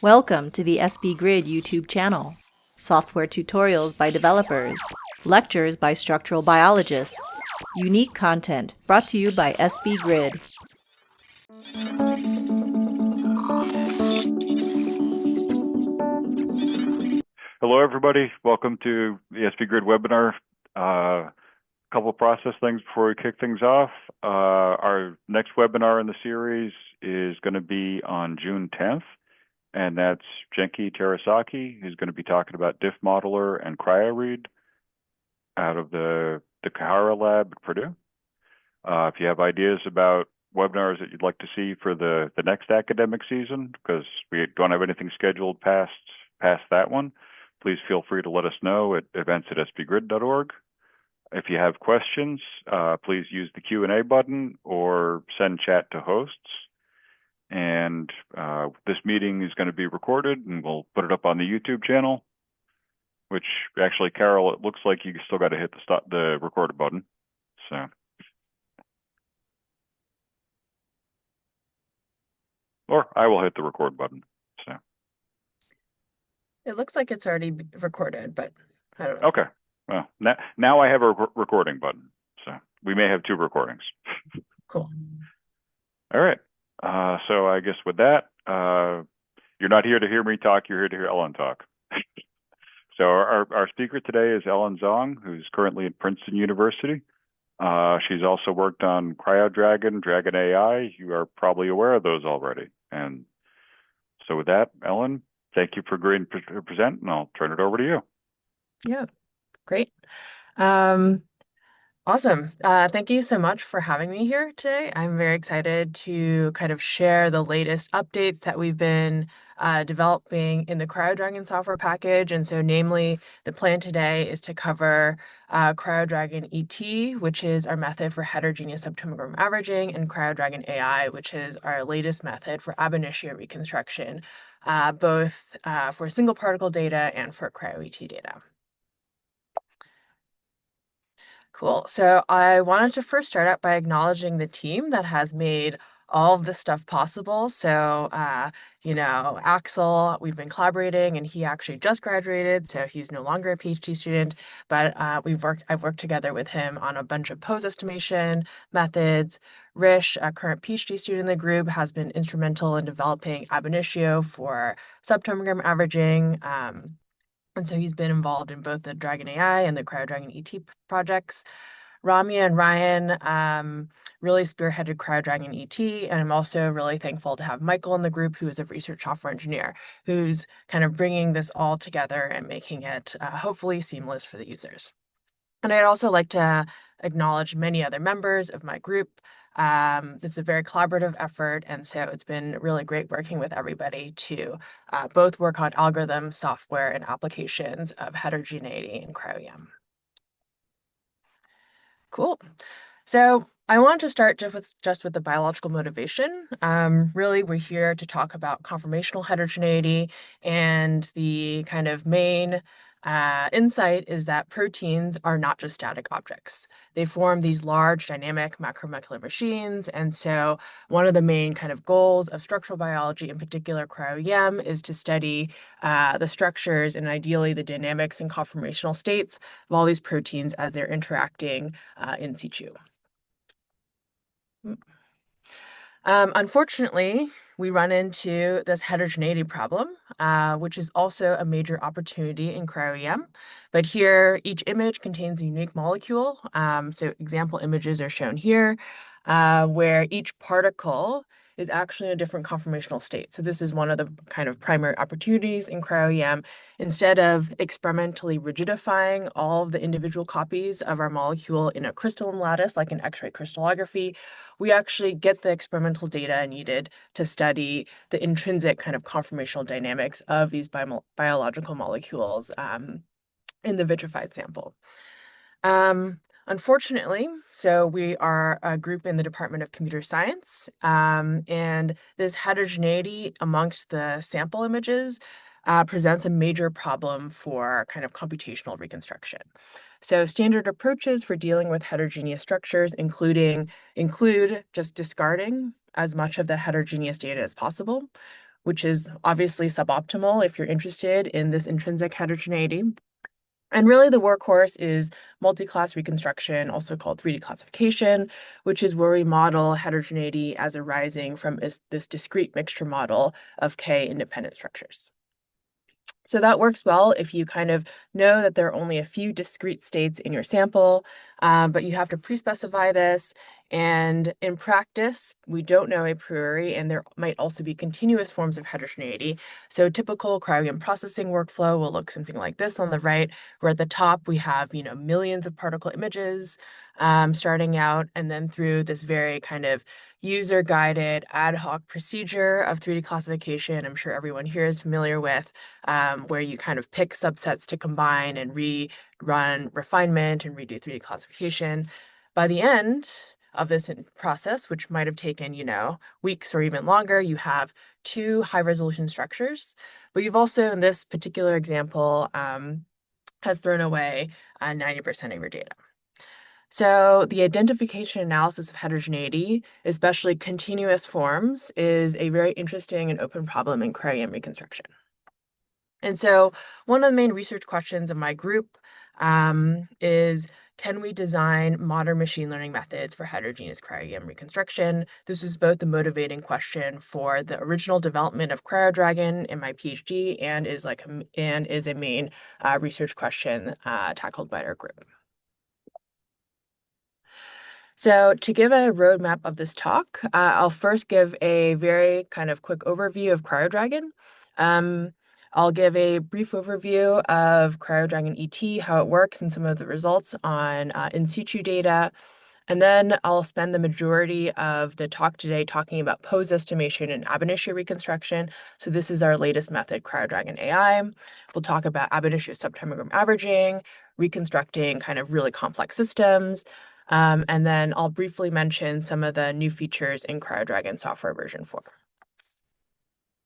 Welcome to the SB Grid YouTube channel. Software tutorials by developers, lectures by structural biologists, unique content brought to you by SB Grid. Hello, everybody. Welcome to the SB Grid webinar. A couple of process things before we kick things off. Our next webinar in the series is going to be on June 10th, and that's Genki Terasaki, who's going to be talking about Diff Modeler and CryoRead out of the Kahara lab at Purdue. If you have ideas about webinars that you'd like to see for the next academic season, because we don't have anything scheduled past that one, please feel free to let us know at events@sbgrid.org. If you have questions, please use the Q&A button or send chat to hosts. And this meeting is going to be recorded, and we'll put it up on the YouTube channel, which actually, Carol, it looks like you still got to hit the record button. So. Or I will hit the record button. So. It looks like it's already recorded, but I don't know. Okay. Well, now I have a recording button, so we may have two recordings. Cool. All right. So I guess with that, you're not here to hear me talk. You're here to hear Ellen talk. So our speaker today is Ellen Zhang, who's currently at Princeton University. She's also worked on CryoDragon, Dragon AI. You are probably aware of those already. And so with that, Ellen, thank you for agreeing to present, and I'll turn it over to you. Yeah, great. Awesome. Thank you so much for having me here today. I'm very excited to kind of share the latest updates that we've been developing in the CryoDragon software package. And so namely, the plan today is to cover CryoDragon ET, which is our method for heterogeneous subtomogram averaging, and CryoDragon AI, which is our latest method for ab initio reconstruction, both for single particle data and for cryo-ET data. Cool. So I wanted to first start out by acknowledging the team that has made all of this stuff possible. So, Axel, we've been collaborating, and he actually just graduated, so he's no longer a PhD student, but I've worked together with him on a bunch of pose estimation methods. Rish, a current PhD student in the group, has been instrumental in developing ab initio for subtomogram averaging. And so he's been involved in both the Dragon AI and the CryoDragon ET projects. Ramya and Ryan really spearheaded CryoDragon ET, and I'm also really thankful to have Michael in the group, who is a research software engineer, who's kind of bringing this all together and making it hopefully seamless for the users. And I'd also like to acknowledge many other members of my group. It's a very collaborative effort, and so it's been really great working with everybody to both work on algorithms, software, and applications of heterogeneity in cryo-EM. Cool. So I want to start just with the biological motivation. Really, we're here to talk about conformational heterogeneity, and the kind of main insight is that proteins are not just static objects. They form these large dynamic macromolecular machines, and so one of the main kind of goals of structural biology, in particular cryo-EM, is to study the structures and ideally the dynamics and conformational states of all these proteins as they're interacting in situ. Unfortunately, we run into this heterogeneity problem, which is also a major opportunity in cryo-EM. But here, each image contains a unique molecule. So example images are shown here, where each particle is actually in a different conformational state. So this is one of the kind of primary opportunities in cryo-EM. Instead of experimentally rigidifying all of the individual copies of our molecule in a crystalline lattice, like in X-ray crystallography, we actually get the experimental data needed to study the intrinsic kind of conformational dynamics of these biological molecules in the vitrified sample. Unfortunately, so we are a group in the Department of Computer Science, and this heterogeneity amongst the sample images presents a major problem for kind of computational reconstruction. So standard approaches for dealing with heterogeneous structures include just discarding as much of the heterogeneous data as possible, which is obviously suboptimal if you're interested in this intrinsic heterogeneity. And really the workhorse is multi-class reconstruction, also called 3D classification, which is where we model heterogeneity as arising from this discrete mixture model of K independent structures. So that works well if you kind of know that there are only a few discrete states in your sample, but you have to pre-specify this. And in practice, we don't know a priori, and there might also be continuous forms of heterogeneity. So typical cryo-EM processing workflow will look something like this on the right, where at the top we have, millions of particle images starting out, and then through this very kind of user-guided ad hoc procedure of 3D classification, I'm sure everyone here is familiar with, where you kind of pick subsets to combine and rerun refinement and redo 3D classification. By the end of this process, which might have taken, weeks or even longer, you have two high-resolution structures. But you've also, in this particular example, has thrown away 90% of your data. So the identification analysis of heterogeneity, especially continuous forms, is a very interesting and open problem in cryo-EM reconstruction. And so one of the main research questions of my group is, can we design modern machine learning methods for heterogeneous cryo-EM reconstruction? This was both the motivating question for the original development of CryoDragon in my PhD and is a main research question tackled by our group. So to give a roadmap of this talk, I'll first give a very kind of quick overview of CryoDragon. I'll give a brief overview of CryoDragon ET, how it works, and some of the results on in situ data. And then I'll spend the majority of the talk today talking about pose estimation and ab initio reconstruction. So this is our latest method, CryoDragon AI. We'll talk about ab initio subtomogram averaging, reconstructing kind of really complex systems. And then I'll briefly mention some of the new features in CryoDragon software version 4.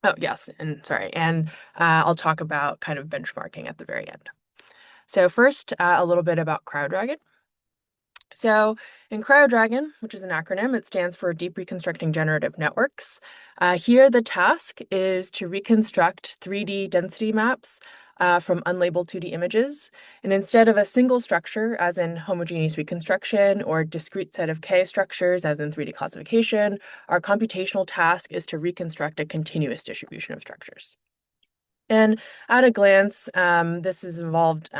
Oh, yes, and sorry. And I'll talk about kind of benchmarking at the very end. So first, a little bit about CryoDragon. So in CryoDragon, which is an acronym, it stands for Deep Reconstructing Generative Networks. Here, the task is to reconstruct 3D density maps from unlabeled 2D images. And instead of a single structure, as in homogeneous reconstruction, or discrete set of K structures, as in 3D classification, our computational task is to reconstruct a continuous distribution of structures. And at a glance, this has involved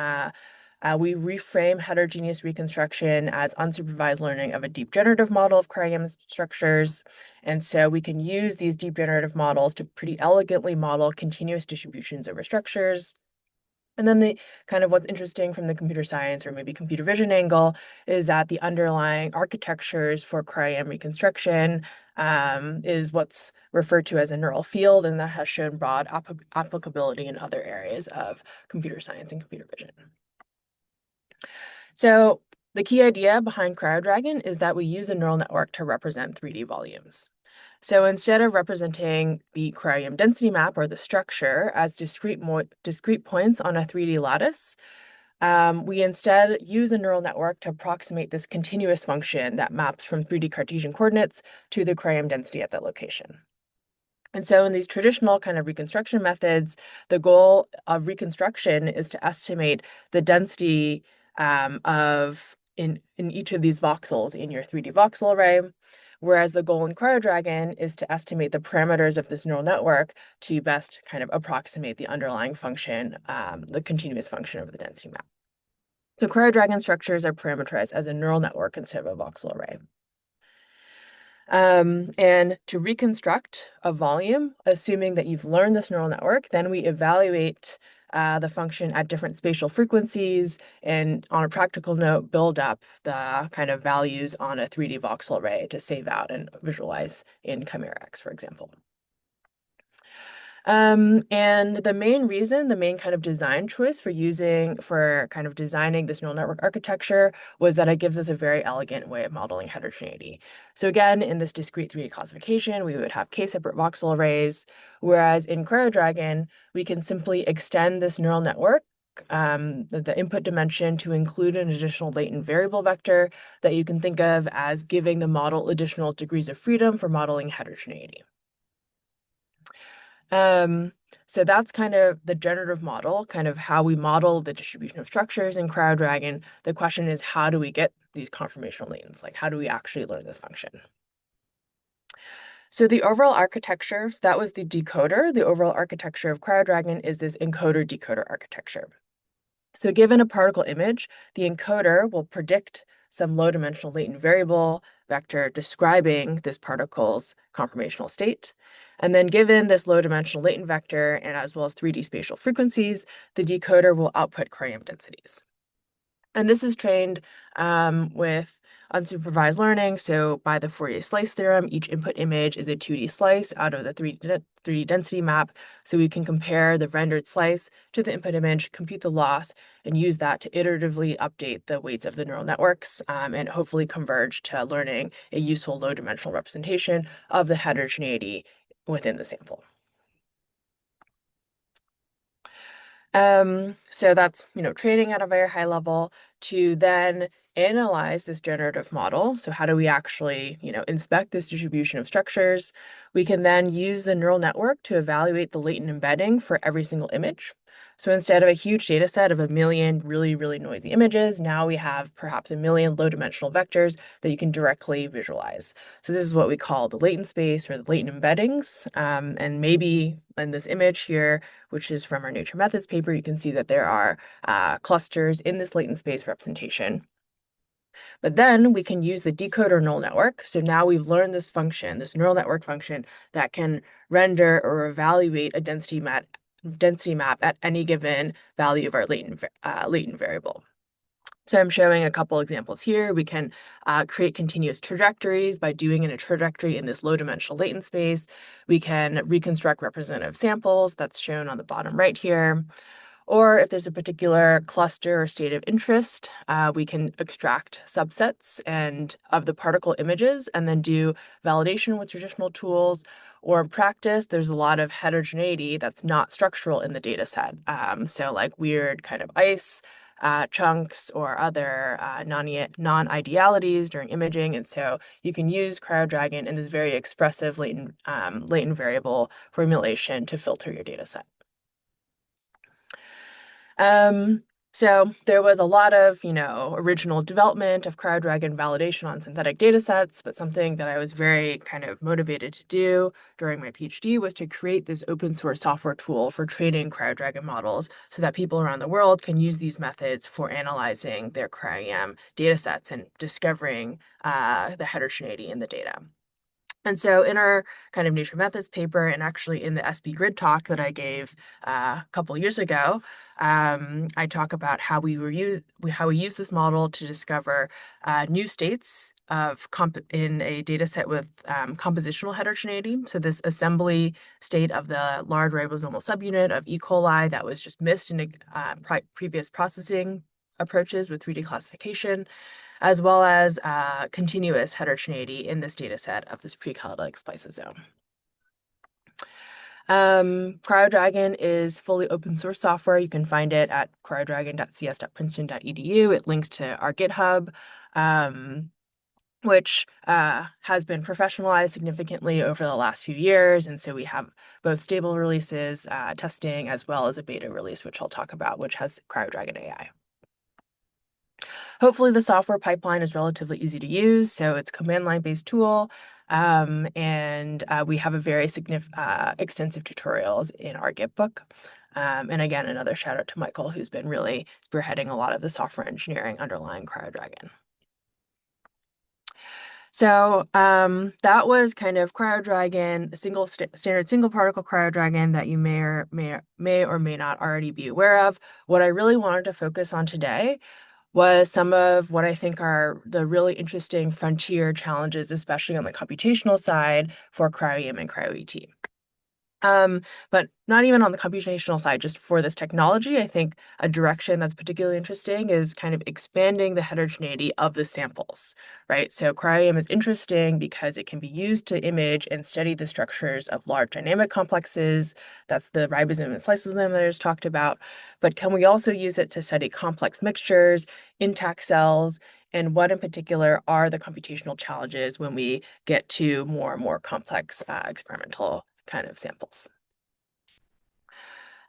we reframe heterogeneous reconstruction as unsupervised learning of a deep generative model of cryo-EM structures. And so we can use these deep generative models to pretty elegantly model continuous distributions over structures. And then the kind of what's interesting from the computer science or maybe computer vision angle is that the underlying architectures for cryo-EM reconstruction is what's referred to as a neural field, and that has shown broad applicability in other areas of computer science and computer vision. So the key idea behind CryoDragon is that we use a neural network to represent 3D volumes. So instead of representing the cryo-EM density map or the structure as discrete points on a 3D lattice, we instead use a neural network to approximate this continuous function that maps from 3D Cartesian coordinates to the cryo-EM density at that location. And so in these traditional kind of reconstruction methods, the goal of reconstruction is to estimate the density in each of these voxels in your 3D voxel array, whereas the goal in CryoDragon is to estimate the parameters of this neural network to best kind of approximate the underlying function, the continuous function of the density map. So CryoDragon structures are parameterized as a neural network instead of a voxel array. And to reconstruct a volume, assuming that you've learned this neural network, then we evaluate the function at different spatial frequencies, and on a practical note, build up the kind of values on a 3D voxel array to save out and visualize in ChimeraX, for example. And the main kind of design choice for kind of designing this neural network architecture was that it gives us a very elegant way of modeling heterogeneity. So again, in this discrete 3D classification, we would have K-separate voxel arrays, whereas in CryoDragon, we can simply extend this neural network, the input dimension, to include an additional latent variable vector that you can think of as giving the model additional degrees of freedom for modeling heterogeneity. So that's kind of the generative model, kind of how we model the distribution of structures in CryoDragon. The question is, how do we get these conformational latents? Like, how do we actually learn this function? So the overall architecture, so that was the decoder. The overall architecture of CryoDragon is this encoder-decoder architecture. So given a particle image, the encoder will predict some low-dimensional latent variable vector describing this particle's conformational state. And then given this low-dimensional latent vector and as well as 3D spatial frequencies, the decoder will output cryo-EM densities. And this is trained with unsupervised learning. So by the Fourier slice theorem, each input image is a 2D slice out of the 3D density map. So we can compare the rendered slice to the input image, compute the loss, and use that to iteratively update the weights of the neural networks and hopefully converge to learning a useful low dimensional representation of the heterogeneity within the sample. So that's, training at a very high level to then analyze this generative model. So how do we actually, inspect this distribution of structures? We can then use the neural network to evaluate the latent embedding for every single image. So instead of a huge data set of 1 million really, really noisy images, now we have perhaps 1 million low dimensional vectors that you can directly visualize. So this is what we call the latent space or the latent embeddings. And maybe in this image here, which is from our Nature Methods paper, you can see that there are clusters in this latent space representation. But then we can use the decoder neural network. So now we've learned this function, this neural network function that can render or evaluate a density map at any given value of our latent variable. So I'm showing a couple examples here. We can create continuous trajectories by doing a trajectory in this low dimensional latent space. We can reconstruct representative samples that's shown on the bottom right here. Or if there's a particular cluster or state of interest, we can extract subsets of the particle images and then do validation with traditional tools. Or in practice, there's a lot of heterogeneity that's not structural in the data set. So like weird kind of ice chunks or other non-idealities during imaging. And so you can use CryoDragon in this very expressive latent variable formulation to filter your data set. So there was a lot of, original development of CryoDragon validation on synthetic data sets, but something that I was very kind of motivated to do during my PhD was to create this open source software tool for training CryoDragon models so that people around the world can use these methods for analyzing their cryo-EM data sets and discovering the heterogeneity in the data. And so in our kind of Nature Methods paper, and actually in the SB Grid talk that I gave a couple years ago, I talk about how we use this model to discover new states in a data set with compositional heterogeneity. So this assembly state of the large ribosomal subunit of E. coli that was just missed in previous processing approaches with 3D classification, as well as continuous heterogeneity in this data set of this precallitic spliceosome. CryoDragon is fully open source software. You can find it at cryodragon.cs.princeton.edu. It links to our GitHub, which has been professionalized significantly over the last few years. And so we have both stable releases, testing, as well as a beta release, which I'll talk about, which has CryoDragon AI. Hopefully the software pipeline is relatively easy to use. So it's a command line based tool. And we have a very extensive tutorials in our Git book. And again, another shout out to Michael, who's been really spearheading a lot of the software engineering underlying CryoDragon. So that was kind of CryoDragon, a standard single particle CryoDragon that you may or may not already be aware of. What I really wanted to focus on today was some of what I think are the really interesting frontier challenges, especially on the computational side for cryo-EM and cryo-ET. But not even on the computational side, just for this technology, I think a direction that's particularly interesting is kind of expanding the heterogeneity of the samples, right? So cryo-EM is interesting because it can be used to image and study the structures of large dynamic complexes. That's the ribosome and spliceosome that I just talked about. But can we also use it to study complex mixtures, intact cells, and what in particular are the computational challenges when we get to more and more complex experimental kind of samples?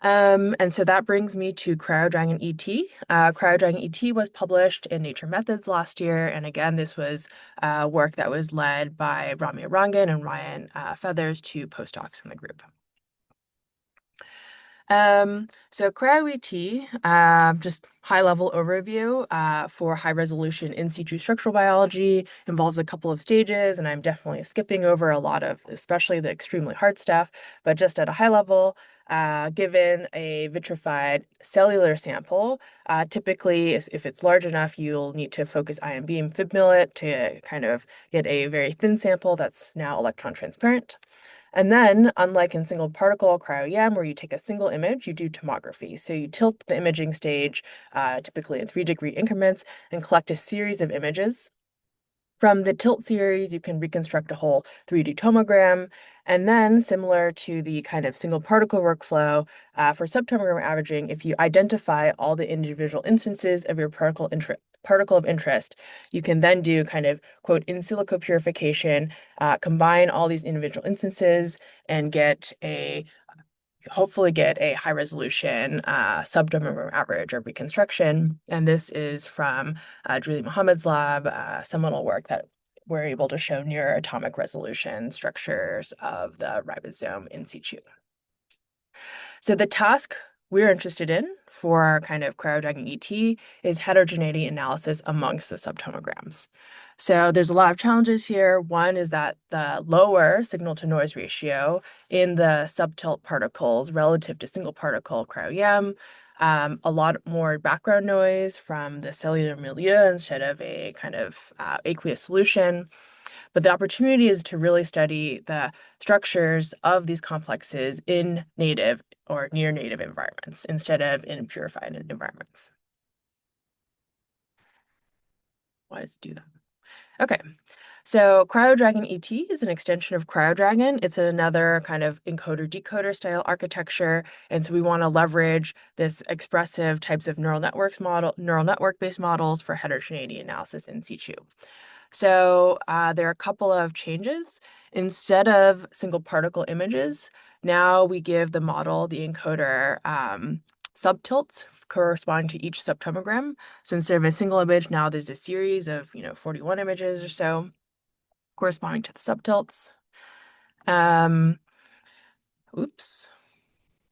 And so that brings me to CryoDragon ET. CryoDragon ET was published in Nature Methods last year. And again, this was work that was led by Ramya Rangan and Ryan Feathers, two postdocs in the group. So cryo-ET, just high-level overview for high-resolution in situ structural biology involves a couple of stages, and I'm definitely skipping over a lot of, especially the extremely hard stuff, but just at a high level, given a vitrified cellular sample, typically, if it's large enough, you'll need to focus ion beam fib-mill it to kind of get a very thin sample that's now electron transparent. And then, unlike in single particle cryo-EM, where you take a single image, you do tomography. So you tilt the imaging stage, typically in 3-degree increments, and collect a series of images. From the tilt series, you can reconstruct a whole 3D tomogram. And then, similar to the kind of single particle workflow, for subtomogram averaging, if you identify all the individual instances of your particle of interest, you can then do kind of, quote, in silico purification, combine all these individual instances and hopefully get a high resolution subtomogram average or reconstruction. And this is from Julie Mohammed's lab, seminal work that we're able to show near atomic resolution structures of the ribosome in situ. So the task we're interested in for kind of CryoDragon ET is heterogeneity analysis amongst the subtomograms. So there's a lot of challenges here. One is that the lower signal to noise ratio in the subtilt particles relative to single particle cryo-EM, a lot more background noise from the cellular milieu instead of a kind of aqueous solution. But the opportunity is to really study the structures of these complexes in native or near native environments instead of in purified environments. Why does it do that? Okay, so CryoDragon ET is an extension of CryoDragon. It's another kind of encoder-decoder style architecture. And so we want to leverage this expressive types of neural network-based models for heterogeneity analysis in situ. So there are a couple of changes. Instead of single particle images, now we give the model, the encoder, subtilts corresponding to each subtomogram. So instead of a single image, now there's a series of 41 images or so corresponding to the subtilts. Oops,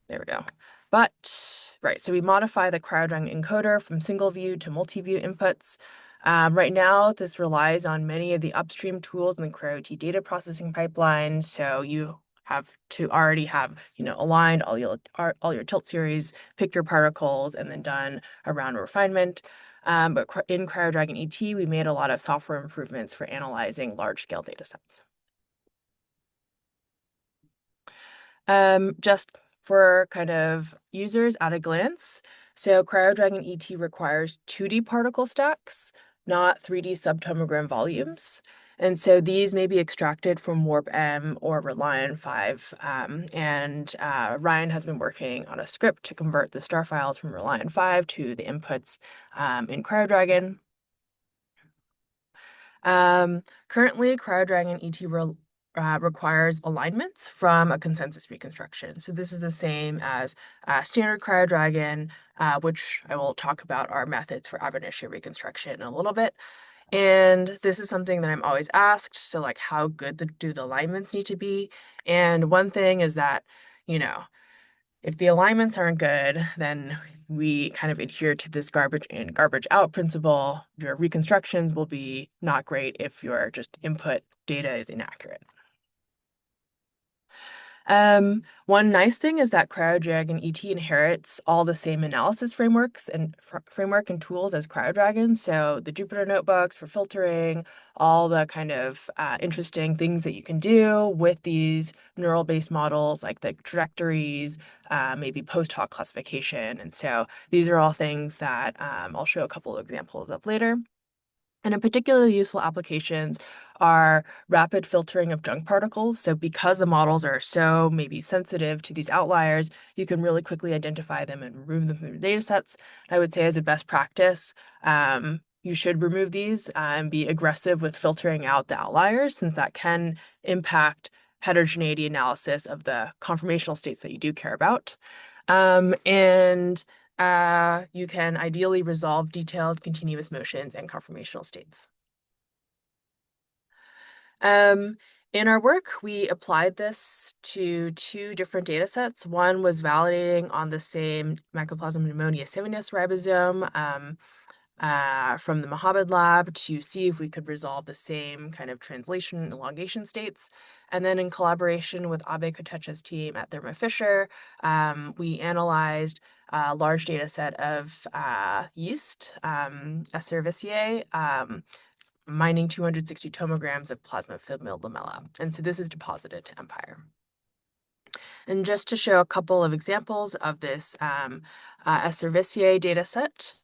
there we go. Right, so we modify the CryoDragon encoder from single view to multi-view inputs. Right now, this relies on many of the upstream tools in the CryoET data processing pipeline. So you have to already have, aligned all your tilt series, picked your particles, and then done a round of refinement. But in CryoDragon ET, we made a lot of software improvements for analyzing large-scale data sets. Just for kind of users at a glance, so CryoDragon ET requires 2D particle stacks, not 3D subtomogram volumes. And so these may be extracted from WarpM or Reliant 5. And Ryan has been working on a script to convert the star files from Reliant 5 to the inputs in CryoDragon. Currently, CryoDragon ET requires alignments from a consensus reconstruction. So this is the same as standard CryoDragon, which I will talk about our methods for ab initio reconstruction in a little bit. And this is something that I'm always asked. So like, how good do the alignments need to be? And one thing is that, if the alignments aren't good, then we kind of adhere to this garbage in, garbage out principle. Your reconstructions will be not great if your just input data is inaccurate. One nice thing is that CryoDragon ET inherits all the same analysis frameworks and framework and tools as CryoDragon. So the Jupyter notebooks for filtering, all the kind of interesting things that you can do with these neural-based models, like the trajectories, maybe post-hoc classification. And so these are all things that I'll show a couple of examples of later. And in particularly useful applications are rapid filtering of junk particles. So because the models are so maybe sensitive to these outliers, you can really quickly identify them and remove them from the data sets. I would say as a best practice, you should remove these and be aggressive with filtering out the outliers, since that can impact heterogeneity analysis of the conformational states that you do care about. And you can ideally resolve detailed continuous motions and conformational states. In our work, we applied this to two different data sets. One was validating on the same Mycoplasma pneumonia semianus ribosome from the Mohammed lab to see if we could resolve the same kind of translation and elongation states. And then in collaboration with Abe Kotecha's team at Thermo Fisher, we analyzed a large data set of yeast, S. cerevisiae, mining 260 tomograms of plasma female lamella. And so this is deposited to Empire. And just to show a couple of examples of this S. cerevisiae data set,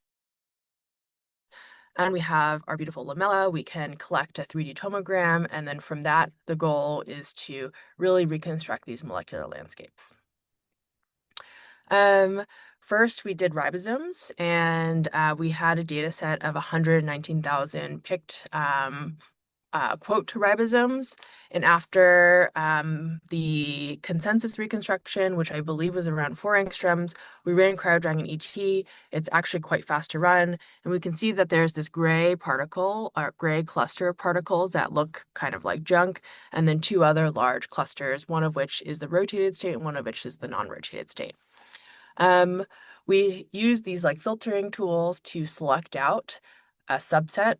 and we have our beautiful lamella. We can collect a 3D tomogram, and then from that, the goal is to really reconstruct these molecular landscapes. First, we did ribosomes, and we had a data set of 119,000 picked quote ribosomes. And after the consensus reconstruction, which I believe was around 4 angstroms, we ran CryoDragon ET. It's actually quite fast to run. And we can see that there's this gray particle, or gray cluster of particles that look kind of like junk, and then 2 other large clusters, one of which is the rotated state and one of which is the non-rotated state. We use these like filtering tools to select out a subset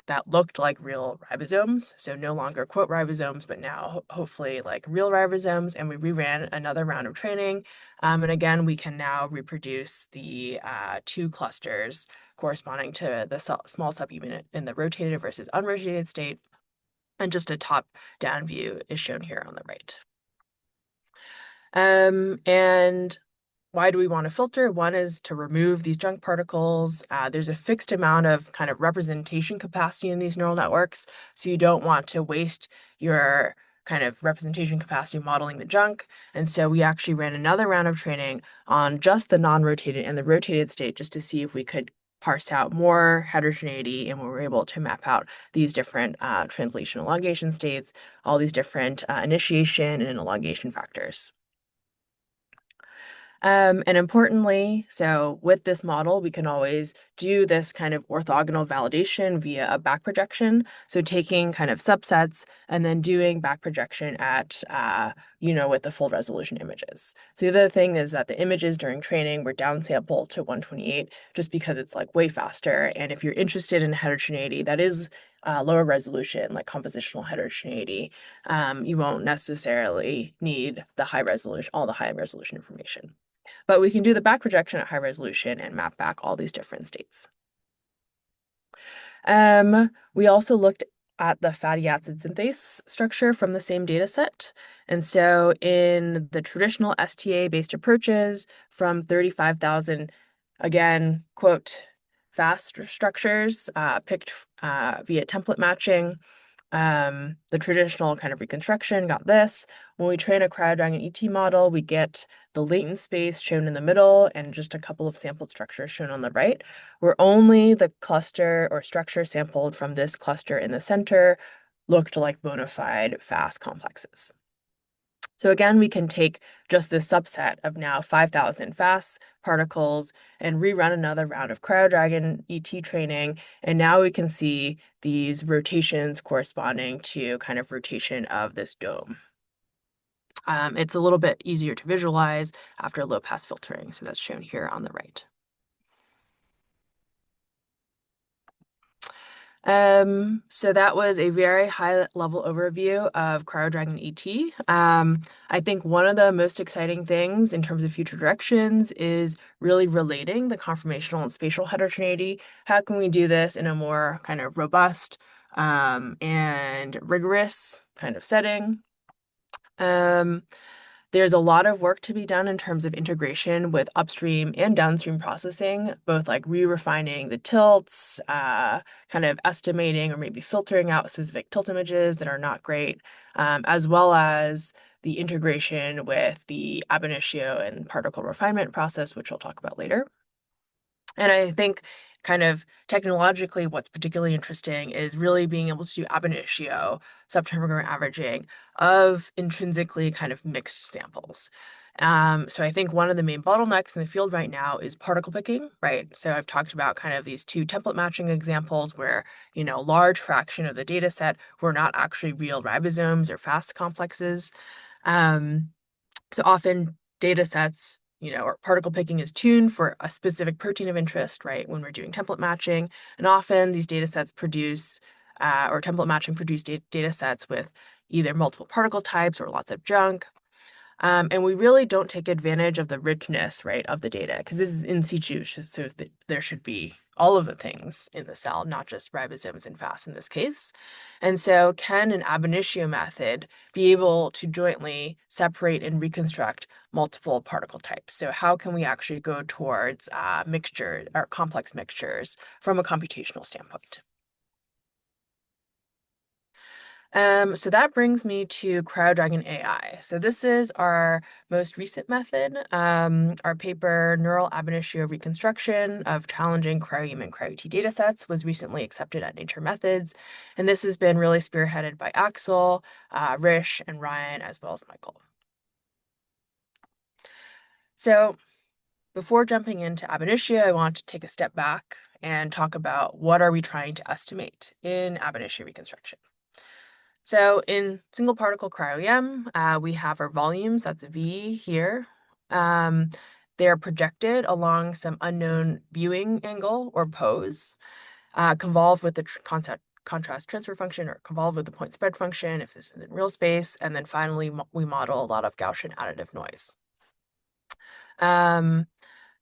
that looked like real ribosomes. So no longer quote ribosomes, but now hopefully like real ribosomes. And we reran another round of training. And again, we can now reproduce the 2 clusters corresponding to the small subunit in the rotated versus unrotated state. And just a top-down view is shown here on the right. And why do we want to filter? One is to remove these junk particles. There's a fixed amount of kind of representation capacity in these neural networks, so you don't want to waste your kind of representation capacity modeling the junk. And so we actually ran another round of training on just the non-rotated and the rotated state just to see if we could parse out more heterogeneity, and we were able to map out these different translation elongation states, all these different initiation and elongation factors. And importantly, so with this model, we can always do this kind of orthogonal validation via a back projection. So taking kind of subsets and then doing back projection at, with the full resolution images. So the other thing is that the images during training were downsampled to 128 just because it's like way faster. And if you're interested in heterogeneity, that is lower resolution, like compositional heterogeneity, you won't necessarily need the high resolution, all the high resolution information. But we can do the back projection at high resolution and map back all these different states. We also looked at the fatty acid synthase structure from the same data set. And so in the traditional STA-based approaches from 35,000, again, quote, fast structures picked via template matching, the traditional kind of reconstruction got this. When we train a CryoDragon ET model, we get the latent space shown in the middle and just a couple of sampled structures shown on the right, where only the cluster or structure sampled from this cluster in the center looked like bona fide fast complexes. So again, we can take just this subset of now 5,000 fast particles and rerun another round of CryoDragon ET training. And now we can see these rotations corresponding to kind of rotation of this dome. It's a little bit easier to visualize after low pass filtering. So that's shown here on the right. So that was a very high level overview of CryoDragon ET. I think one of the most exciting things in terms of future directions is really relating the conformational and spatial heterogeneity. How can we do this in a more kind of robust and rigorous kind of setting? There's a lot of work to be done in terms of integration with upstream and downstream processing, both like re-refining the tilts, kind of estimating or maybe filtering out specific tilt images that are not great, as well as the integration with the ab initio and particle refinement process, which we'll talk about later. And I think kind of technologically, what's particularly interesting is really being able to do ab initio subtomogram averaging of intrinsically kind of mixed samples. So I think one of the main bottlenecks in the field right now is particle picking, right? So I've talked about kind of these two template matching examples where, large fraction of the data set were not actually real ribosomes or Fas complexes. So often data sets, or particle picking is tuned for a specific protein of interest, right? When we're doing template matching. And often these data sets produce, or template matching produce data sets with either multiple particle types or lots of junk. And we really don't take advantage of the richness, right, of the data, because this is in situ, so there should be all of the things in the cell, not just ribosomes and Fas in this case. And so can an ab initio method be able to jointly separate and reconstruct multiple particle types? So how can we actually go towards mixture or complex mixtures from a computational standpoint? So that brings me to CryoDragon AI. So this is our most recent method. Our paper, Neural Ab Initio Reconstruction of Challenging Cryo-EM and Cryo-ET Datasets, was recently accepted at Nature Methods. And this has been really spearheaded by Axel, Rish, and Ryan, as well as Michael. So before jumping into ab initio, I want to take a step back and talk about what are we trying to estimate in ab initio reconstruction. So in single particle cryo-EM, we have our volumes, that's V here. They're projected along some unknown viewing angle or pose, convolved with the contrast transfer function or convolved with the point spread function if this is in real space. And then finally, we model a lot of Gaussian additive noise.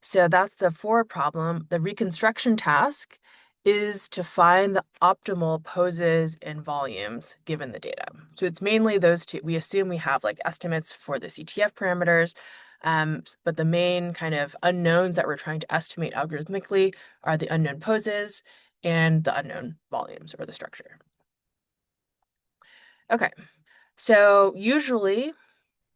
So that's the forward problem. The reconstruction task is to find the optimal poses and volumes given the data. So it's mainly those two. We assume we have like estimates for the CTF parameters, but the main kind of unknowns that we're trying to estimate algorithmically are the unknown poses and the unknown volumes or the structure. Okay, so usually,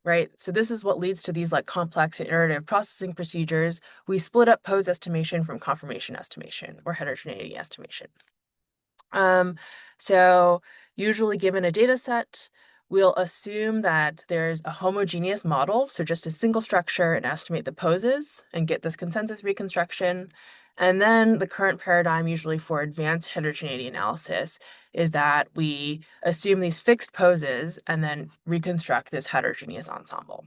right? So this is what leads to these like complex and iterative processing procedures. We split up pose estimation from conformation estimation or heterogeneity estimation. So usually given a data set, we'll assume that there's a homogeneous model, so just a single structure, and estimate the poses and get this consensus reconstruction. And then the current paradigm, usually for advanced heterogeneity analysis, is that we assume these fixed poses and then reconstruct this heterogeneous ensemble.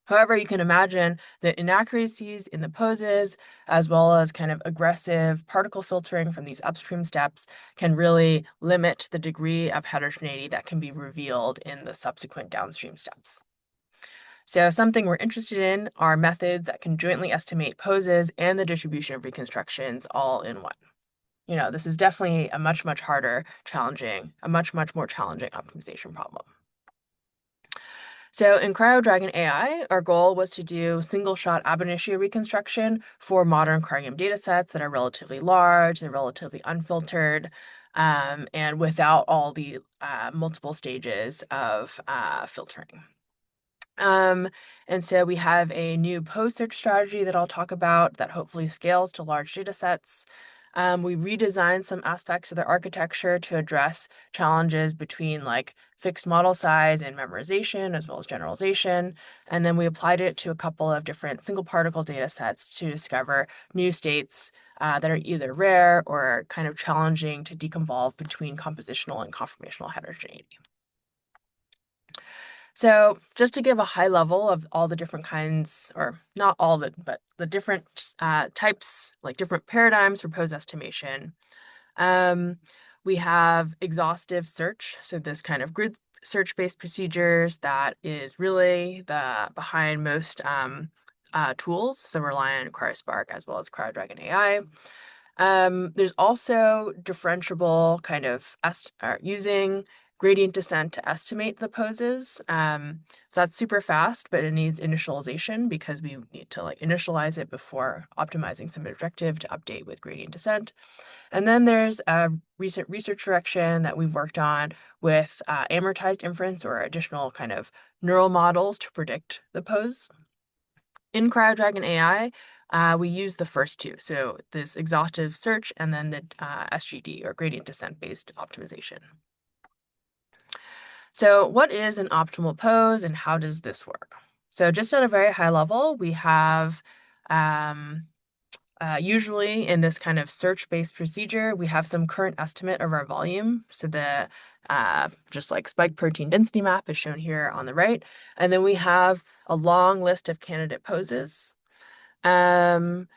However, you can imagine the inaccuracies in the poses, as well as kind of aggressive particle filtering from these upstream steps, can really limit the degree of heterogeneity that can be revealed in the subsequent downstream steps. So something we're interested in are methods that can jointly estimate poses and the distribution of reconstructions all in one. This is definitely a much more challenging optimization problem. So in CryoDragon AI, our goal was to do single-shot ab initio reconstruction for modern cryo-EM datasets that are relatively large, they're relatively unfiltered, and without all the multiple stages of filtering. And so we have a new pose search strategy that I'll talk about that hopefully scales to large data sets. We redesigned some aspects of the architecture to address challenges between like fixed model size and memorization, as well as generalization. And then we applied it to a couple of different single particle data sets to discover new states that are either rare or kind of challenging to deconvolve between compositional and conformational heterogeneity. So just to give a high level of all the different kinds, or not all of it, but the different types, like different paradigms for pose estimation. We have exhaustive search. So this kind of grid search-based procedures that is really behind most tools. So Reliant, CryoSpark, as well as CryoDragon AI. There's also differentiable kind of using gradient descent to estimate the poses. So that's super fast, but it needs initialization because we need to like initialize it before optimizing some objective to update with gradient descent. And then there's a recent research direction that we've worked on with amortized inference or additional kind of neural models to predict the pose. In CryoDragon AI, we use the first two, so this exhaustive search and then the SGD or gradient descent based optimization. So what is an optimal pose and how does this work? So just at a very high level, we have um, usually in this kind of search-based procedure, we have some current estimate of our volume. So the just like spike protein density map is shown here on the right. And then we have a long list of candidate poses. Then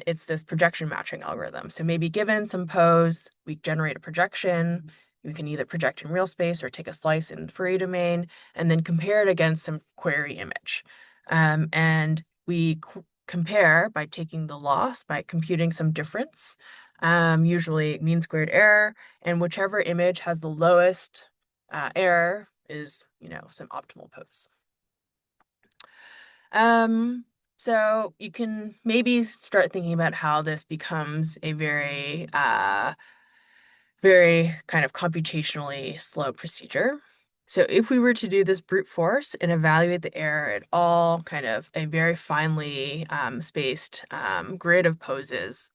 it's this projection matching algorithm. So maybe given some pose, we generate a projection. You can either project in real space or take a slice in the Fourier domain and then compare it against some query image. And we compare by taking the loss, by computing some difference, usually mean squared error, and whichever image has the lowest error is, some optimal pose. So you can maybe start thinking about how this becomes a very, very kind of computationally slow procedure. So if we were to do this brute force and evaluate the error at all kind of a very finely spaced grid of poses,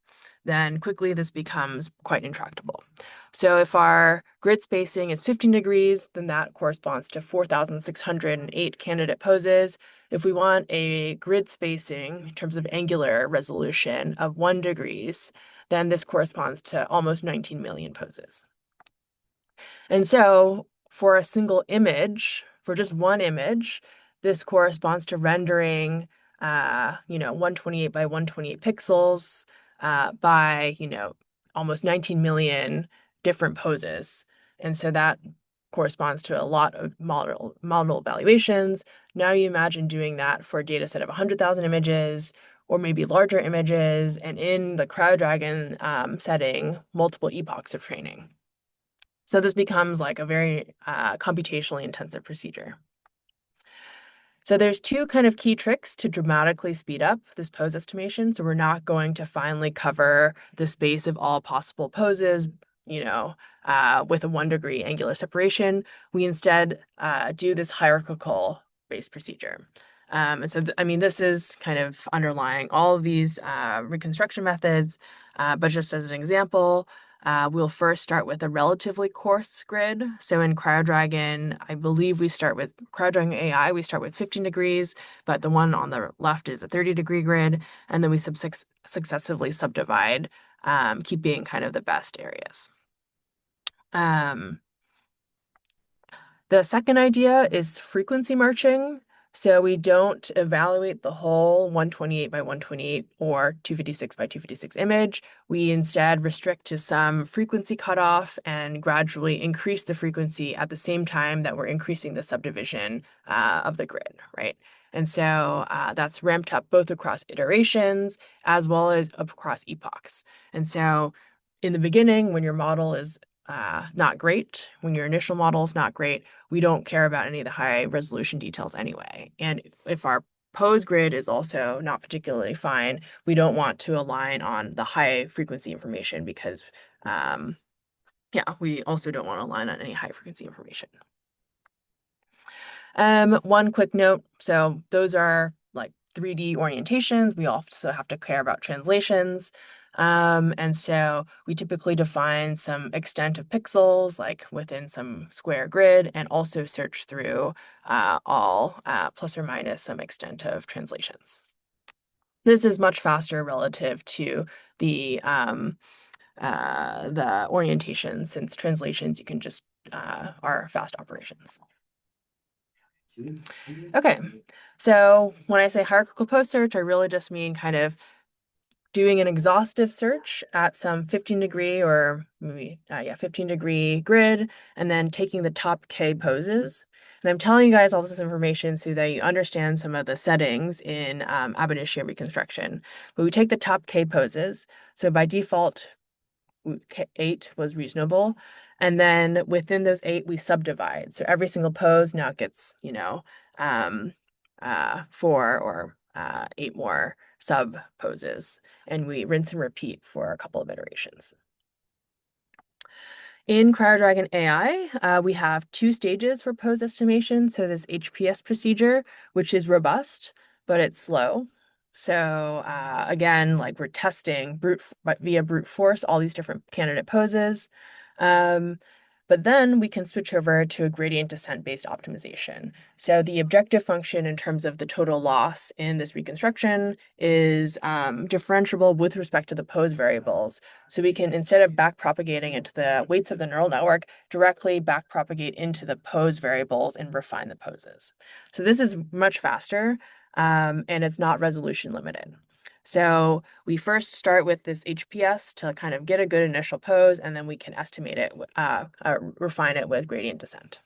then quickly this becomes quite intractable. So if our grid spacing is 15 degrees, then that corresponds to 4,608 candidate poses. If we want a grid spacing in terms of angular resolution of 1 degrees, then this corresponds to almost 19 million poses. And so for a single image, for just one image, this corresponds to rendering, 128 by 128 pixels by, almost 19 million different poses. And so that corresponds to a lot of model evaluations. Now you imagine doing that for a data set of 100,000 images or maybe larger images, and in the CrowdDragon setting, multiple epochs of training. So this becomes like a very computationally intensive procedure. So there's two kind of key tricks to dramatically speed up this pose estimation. So we're not going to finally cover the space of all possible poses, with a 1 degree angular separation. We instead do this hierarchical based procedure. And so, this is kind of underlying all of these reconstruction methods. But just as an example, we'll first start with a relatively coarse grid. So in CrowdDragon, I believe we start with CrowdDragon AI, we start with 15 degrees, but the one on the left is a 30-degree grid. And then we successively subdivide, keeping kind of the best areas. The second idea is frequency marching. So we don't evaluate the whole 128 by 128 or 256 by 256 image. We instead restrict to some frequency cutoff and gradually increase the frequency at the same time that we're increasing the subdivision of the grid, right? And so that's ramped up both across iterations as well as across epochs. And so in the beginning, when your model is not great, when your initial model is not great, we don't care about any of the high resolution details anyway. And if our pose grid is also not particularly fine, we don't want to align on the high frequency information because, we also don't want to align on any high frequency information. One quick note, so those are like 3D orientations. We also have to care about translations. And so we typically define some extent of pixels, like within some square grid, and also search through all plus or minus some extent of translations. This is much faster relative to the orientation, since translations you can just are fast operations. Okay, so when I say hierarchical pose search, I really just mean kind of doing an exhaustive search at some 15-degree or maybe 15-degree grid, and then taking the top K poses. And I'm telling you guys all this information so that you understand some of the settings in ab initio reconstruction. But we take the top K poses. So by default, 8 was reasonable. And then within those 8, we subdivide. So every single pose now gets, 4 or 8 more sub poses. And we rinse and repeat for a couple of iterations. In CrowdDragon AI, we have 2 stages for pose estimation. So this HPS procedure, which is robust, but it's slow. So again, like we're testing via brute force all these different candidate poses. But then we can switch over to a gradient descent-based optimization. So the objective function in terms of the total loss in this reconstruction is differentiable with respect to the pose variables. So we can, instead of backpropagating into the weights of the neural network, directly backpropagate into the pose variables and refine the poses. So this is much faster, and it's not resolution limited. So we first start with this HPS to kind of get a good initial pose, and then we can estimate it, refine it with gradient descent.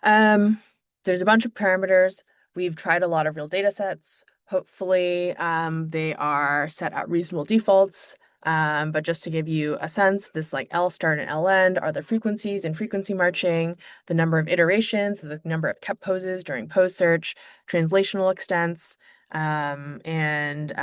There's a bunch of parameters. We've tried a lot of real data sets. Hopefully, they are set at reasonable defaults. But just to give you a sense, this like L start and L end are the frequencies in frequency marching, the number of iterations, the number of kept poses during pose search, translational extents, and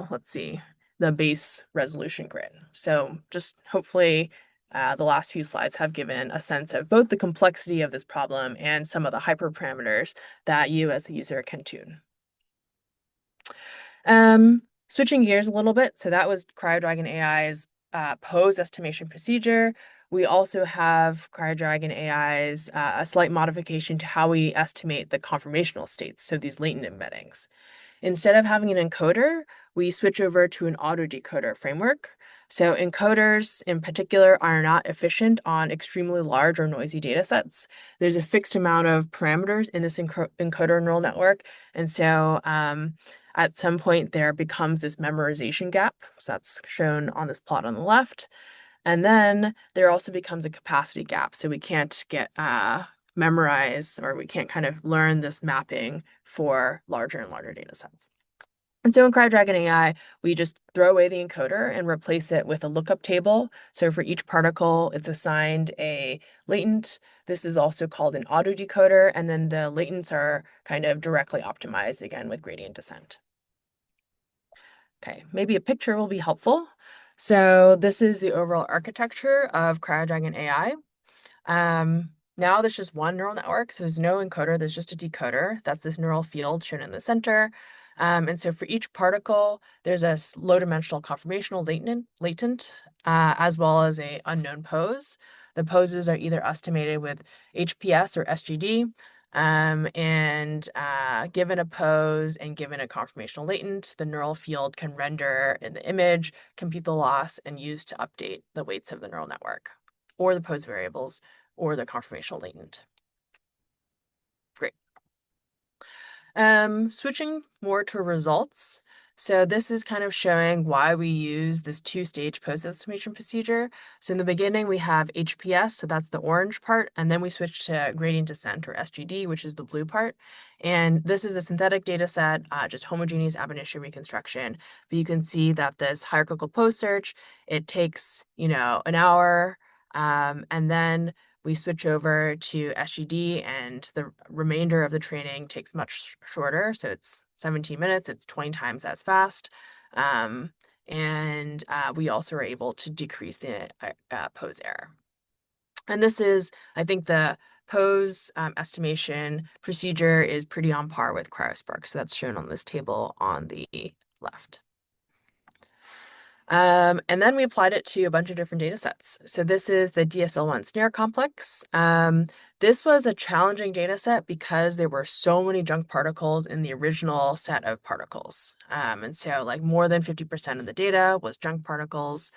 let's see, the base resolution grid. So just hopefully the last few slides have given a sense of both the complexity of this problem and some of the hyperparameters that you as the user can tune. Switching gears a little bit, so that was CryoDragon AI's pose estimation procedure. We also have CryoDragon AI's a slight modification to how we estimate the conformational states, so these latent embeddings. Instead of having an encoder, we switch over to an autodecoder framework. So encoders in particular are not efficient on extremely large or noisy data sets. There's a fixed amount of parameters in this encoder neural network. And so at some point there becomes this memorization gap. So that's shown on this plot on the left. And then there also becomes a capacity gap. So we can't get memorize, or we can't kind of learn this mapping for larger and larger data sets. And so in CryoDragon AI, we just throw away the encoder and replace it with a lookup table. So for each particle, it's assigned a latent. This is also called an autodecoder, and then the latents are kind of directly optimized again with gradient descent. Okay, maybe a picture will be helpful. So this is the overall architecture of CryoDragon AI. Now there's just one neural network, so there's no encoder, there's just a decoder. That's this neural field shown in the center. And so for each particle, there's a low-dimensional conformational latent, as well as a unknown pose. The poses are either estimated with HPS or SGD, and given a pose and given a conformational latent, the neural field can render in the image, compute the loss, and use to update the weights of the neural network, or the pose variables, or the conformational latent. Great. Switching more to results. So this is kind of showing why we use this two-stage pose estimation procedure. So in the beginning, we have HPS, so that's the orange part, and then we switch to gradient descent, or SGD, which is the blue part. And this is a synthetic data set, just homogeneous ab initio reconstruction. But you can see that this hierarchical pose search, it takes, an hour, and then we switch over to SGD, and the remainder of the training takes much shorter. So it's 17 minutes, it's 20 times as fast. And we also are able to decrease the pose error. And this is, I think, the pose estimation procedure is pretty on par with CryoSpark. So that's shown on this table on the left. And then we applied it to a bunch of different data sets. So this is the DSL1 snare complex. This was a challenging data set because there were so many junk particles in the original set of particles. And so like more than 50% of the data was junk particles,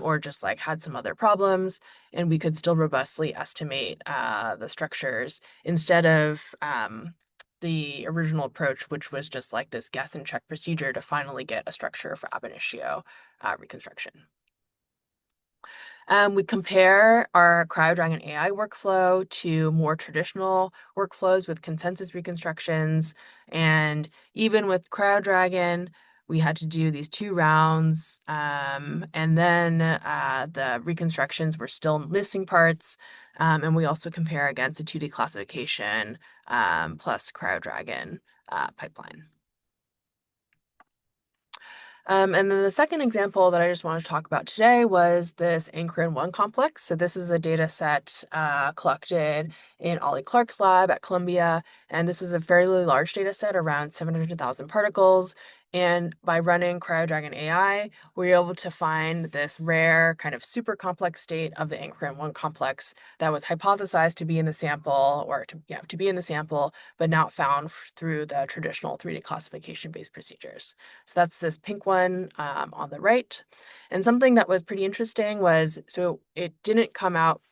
or just like had some other problems, and we could still robustly estimate the structures instead of the original approach, which was just like this guess and check procedure to finally get a structure for ab initio reconstruction. We compare our CryoDragon AI workflow to more traditional workflows with consensus reconstructions. And even with CryoDragon, we had to do these 2 rounds. And then the reconstructions were still missing parts. And we also compare against a 2D classification plus CryoDragon pipeline. And then the second example that I just want to talk about today was this ANCHORN-1 complex. So this was a data set collected in Ollie Clark's lab at Columbia. And this was a fairly large data set, around 700,000 particles. And by running CryoDragon AI, we were able to find this rare kind of super complex state of the ankyrin 1 complex that was hypothesized to be in the sample, or to be in the sample, but not found through the traditional 3D classification-based procedures. So that's this pink one on the right. And something that was pretty interesting was, so it didn't come out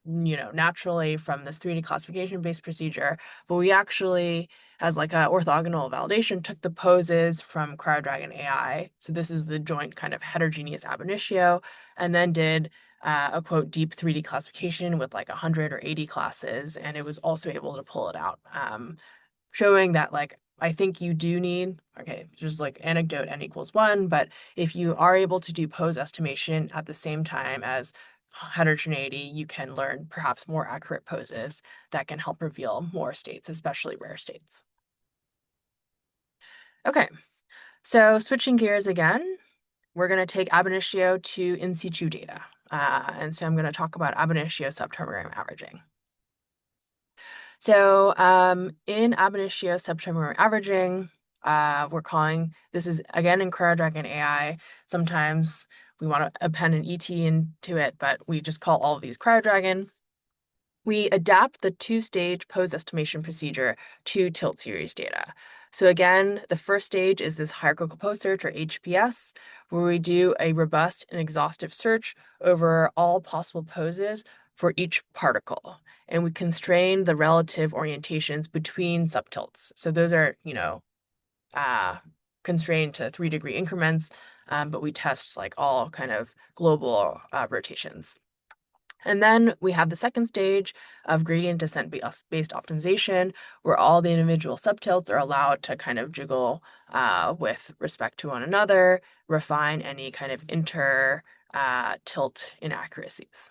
naturally from this 3D classification-based procedure, but we actually, as like a orthogonal validation, took the poses from CryoDragon AI. So this is the joint kind of heterogeneous ab initio, and then did a quote deep 3D classification with like 100 or 80 classes, and it was also able to pull it out, showing that like I think you do need, okay, just like anecdote n equals 1, but if you are able to do pose estimation at the same time as heterogeneity, you can learn perhaps more accurate poses that can help reveal more states, especially rare states. Okay, so switching gears again, we're going to take ab initio to in situ data. And so I'm going to talk about ab initio subtermarium averaging. So in ab initio subtermarium averaging, we're calling, this is again in CryoDragon AI. Sometimes we want to append an ET into it, but we just call all of these CryoDragon. We adapt the two-stage pose estimation procedure to tilt series data. So again, the first stage is this hierarchical pose search, or HPS, where we do a robust and exhaustive search over all possible poses for each particle. And we constrain the relative orientations between subtilts. So those are, constrained to 3-degree increments, but we test like all kind of global rotations. And then we have the second stage of gradient descent based optimization, where all the individual subtilts are allowed to kind of jiggle with respect to one another, refine any kind of inter tilt inaccuracies.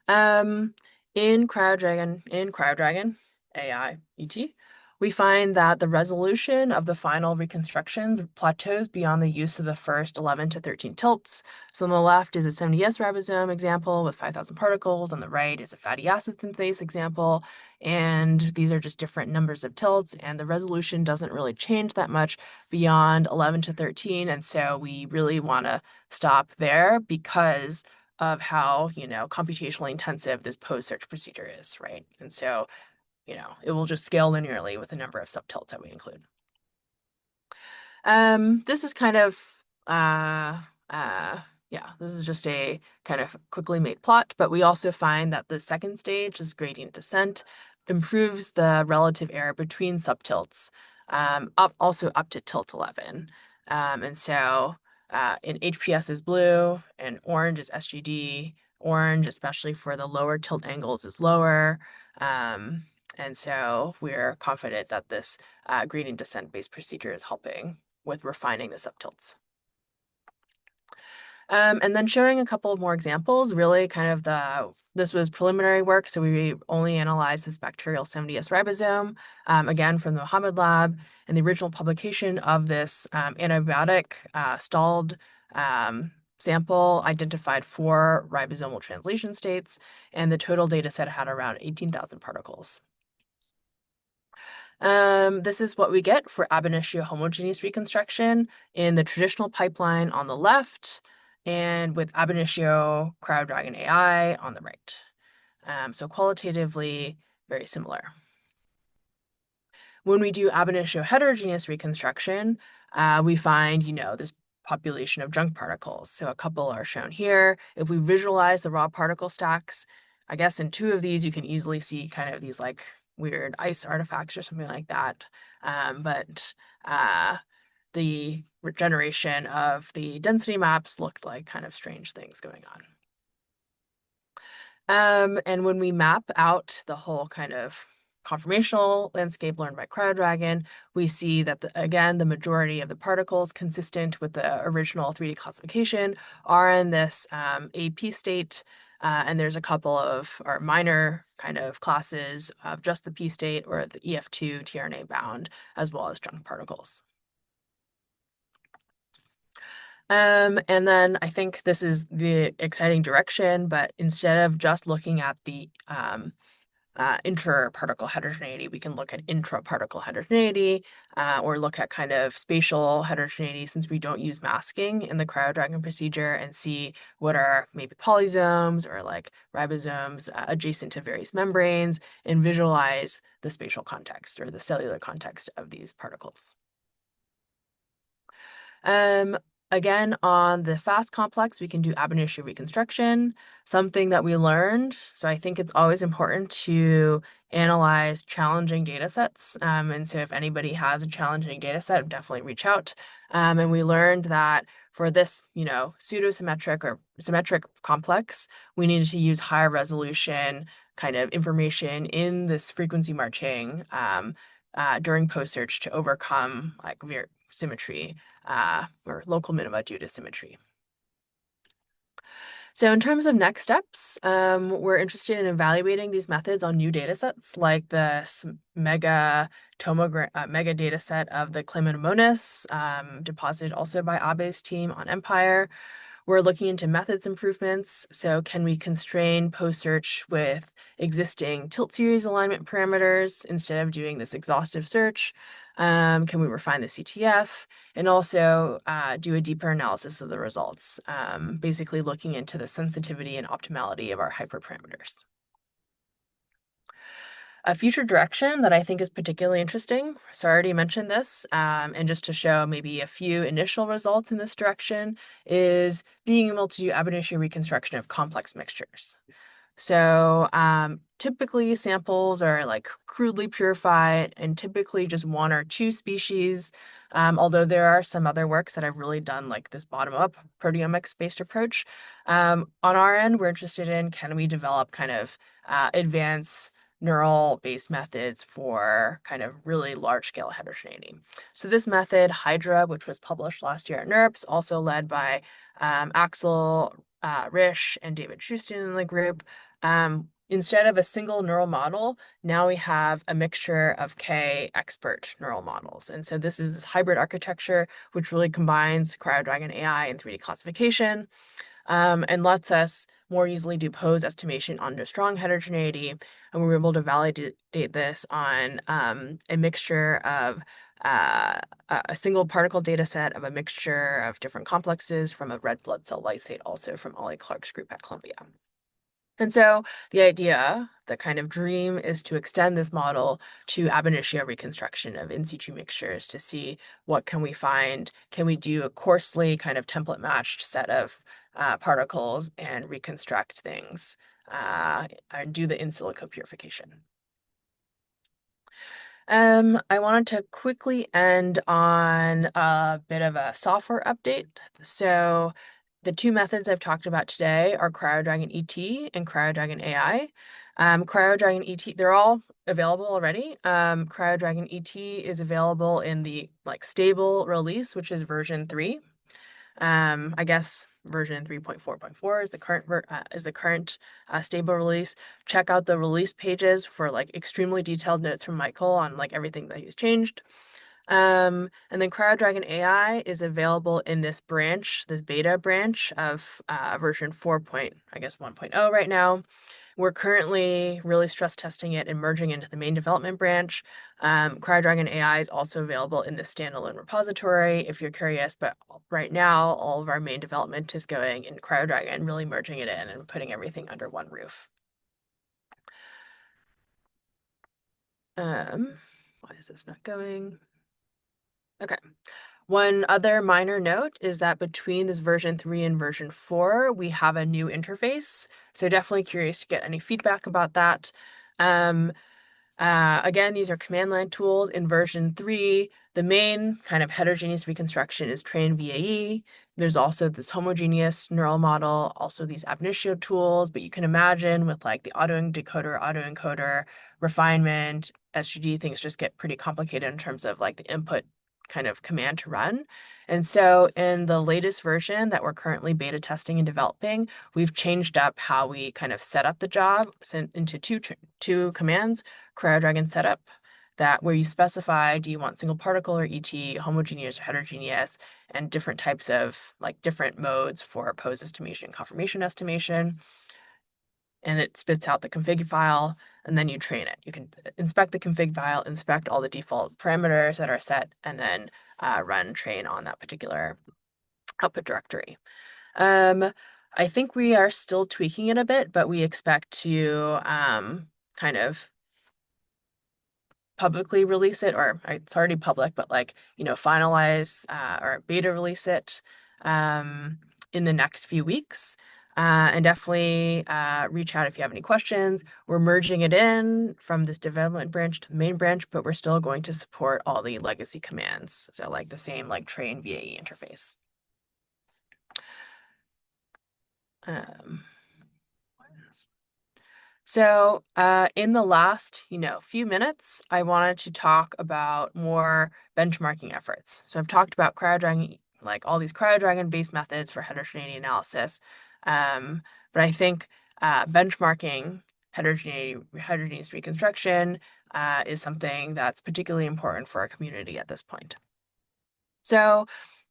In CryoDragon AI ET, we find that the resolution of the final reconstructions plateaus beyond the use of the first 11 to 13 tilts. So on the left is a 70S ribosome example with 5,000 particles. On the right is a fatty acid synthase example. And these are just different numbers of tilts, and the resolution doesn't really change that much beyond 11 to 13. And so we really want to stop there because of how, computationally intensive this pose search procedure is, right? And so, it will just scale linearly with the number of subtilts that we include. This is kind of, this is just a kind of quickly made plot, but we also find that the second stage, this gradient descent, improves the relative error between subtilts, also up to tilt 11. And so in HPS is blue, and orange is SGD. Orange, especially for the lower tilt angles, is lower. And so we're confident that this gradient descent-based procedure is helping with refining the subtilts. And then showing a couple of more examples, really kind of this was preliminary work, so we only analyzed this bacterial 70S ribosome, again from the Mohammed lab, and the original publication of this antibiotic stalled sample identified 4 ribosomal translation states, and the total data set had around 18,000 particles. This is what we get for ab initio homogeneous reconstruction in the traditional pipeline on the left, and with ab initio CryoDragon AI on the right. So qualitatively, very similar. When we do ab initio heterogeneous reconstruction, we find, this population of junk particles. So a couple are shown here. If we visualize the raw particle stacks, I guess in 2 of these, you can easily see kind of these like weird ice artifacts or something like that. But the regeneration of the density maps looked like kind of strange things going on. And when we map out the whole kind of conformational landscape learned by CryoDragon, we see that, again, the majority of the particles consistent with the original 3D classification are in this AP state, and there's a couple of minor kind of classes of just the P state or the EF2 tRNA bound, as well as junk particles. And then I think this is the exciting direction, but instead of just looking at the intra-particle heterogeneity. We can look at intra-particle heterogeneity or look at kind of spatial heterogeneity since we don't use masking in the CryoDragon procedure and see what are maybe polysomes or like ribosomes adjacent to various membranes and visualize the spatial context or the cellular context of these particles. Again, on the FAST complex, we can do ab initio reconstruction, something that we learned. So I think it's always important to analyze challenging data sets. And so if anybody has a challenging data set, definitely reach out. And we learned that for this, pseudo-symmetric or symmetric complex, we needed to use higher resolution kind of information in this frequency marching during post-search to overcome like symmetry or local minima due to symmetry. So in terms of next steps, we're interested in evaluating these methods on new data sets like the mega data set of the Clamodomonas, deposited also by Abe's team on Empire. We're looking into methods improvements. So can we constrain post-search with existing tilt series alignment parameters instead of doing this exhaustive search? Can we refine the CTF and also do a deeper analysis of the results, basically looking into the sensitivity and optimality of our hyperparameters? A future direction that I think is particularly interesting, so I already mentioned this, and just to show maybe a few initial results in this direction, is being able to do ab initio reconstruction of complex mixtures. So typically samples are like crudely purified and typically just one or two species, although there are some other works that have really done like this bottom-up proteomics-based approach. On our end, we're interested in can we develop kind of advanced neural-based methods for kind of really large-scale heterogeneity. So this method, Hydra, which was published last year at NeurIPS, also led by Axel Risch and David Schustin in the group. Instead of a single neural model, now we have a mixture of K expert neural models. And so this is this hybrid architecture, which really combines CryoDragon AI and 3D classification and lets us more easily do pose estimation under strong heterogeneity. And we were able to validate this on a mixture of a single particle data set of a mixture of different complexes from a red blood cell lysate, also from Ollie Clark's group at Columbia. And so the idea, the kind of dream, is to extend this model to ab initio reconstruction of in situ mixtures to see what can we find. Can we do a coarsely kind of template matched set of particles and reconstruct things and do the in silico purification. I wanted to quickly end on a bit of a software update. So the two methods I've talked about today are CryoDragon ET and CryoDragon AI. CryoDragon ET, they're all available already. CryoDragon ET is available in the like stable release, which is version 3. I guess version 3.4.4 is the current stable release. Check out the release pages for like extremely detailed notes from Michael on like everything that he's changed. And then CryoDragon AI is available in this branch, this beta branch of version 1.0 right now. We're currently really stress testing it and merging into the main development branch. CryoDragon AI is also available in the standalone repository if you're curious, but right now all of our main development is going in CryoDragon, really merging it in and putting everything under one roof. Why is this not going? Okay. One other minor note is that between this version 3 and version 4, we have a new interface. So definitely curious to get any feedback about that. Again, these are command line tools. In version 3, the main kind of heterogeneous reconstruction is train VAE. There's also this homogeneous neural model, also these ab initio tools, but you can imagine with like the autoencoder, autoencoder, refinement, SGD, things just get pretty complicated in terms of like the input kind of command to run. And so in the latest version that we're currently beta testing and developing, we've changed up how we kind of set up the job into two commands, CryoDragon setup, that where you specify, do you want single particle or ET, homogeneous or heterogeneous, and different types of like different modes for pose estimation and conformation estimation. And it spits out the config file. and then you train it. You can inspect the config file, inspect all the default parameters that are set, and then run train on that particular output directory. I think we are still tweaking it a bit, but we expect to kind of publicly release it, or it's already public, but like, finalize or beta release it in the next few weeks. And definitely reach out if you have any questions. We're merging it in from this development branch to the main branch, but we're still going to support all the legacy commands. So like the same like train VAE interface. So in the last, few minutes, I wanted to talk about more benchmarking efforts. So I've talked about CryoDragon, like all these CryoDragon-based methods for heterogeneity analysis. But I think benchmarking heterogeneous reconstruction is something that's particularly important for our community at this point. So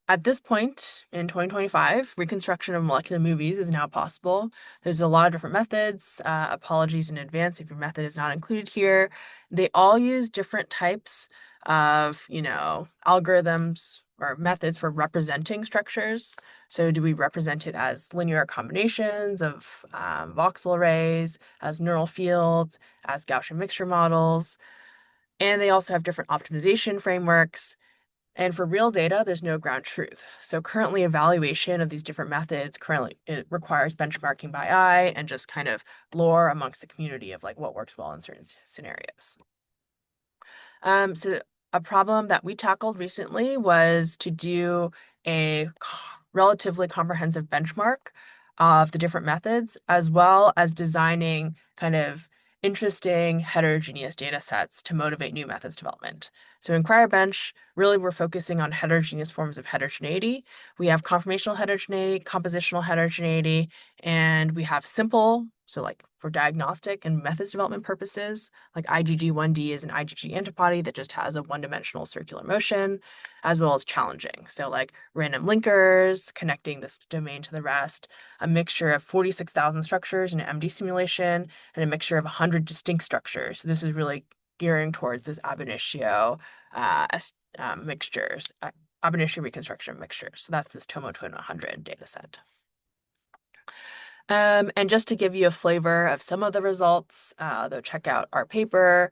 at this point in 2025, reconstruction of molecular movies is now possible. There's a lot of different methods. Apologies in advance if your method is not included here. They all use different types of, algorithms or methods for representing structures. So do we represent it as linear combinations of voxel arrays, as neural fields, as Gaussian mixture models? And they also have different optimization frameworks. And for real data, there's no ground truth. So currently evaluation of these different methods it requires benchmarking by eye and just kind of lore amongst the community of like what works well in certain scenarios. So a problem that we tackled recently was to do a relatively comprehensive benchmark of the different methods, as well as designing kind of interesting heterogeneous data sets to motivate new methods development. So in CryoBench, really we're focusing on heterogeneous forms of heterogeneity. We have conformational heterogeneity, compositional heterogeneity, and we have simple, so like for diagnostic and methods development purposes, like IgG1D is an IgG antibody that just has a one-dimensional circular motion, as well as challenging. So like random linkers, connecting this domain to the rest, a mixture of 46,000 structures in an MD simulation, and a mixture of 100 distinct structures. So this is really gearing towards this ab initio mixtures, ab initio reconstruction mixtures. So that's this TomoTwin 100 data set. And just to give you a flavor of some of the results, though, check out our paper.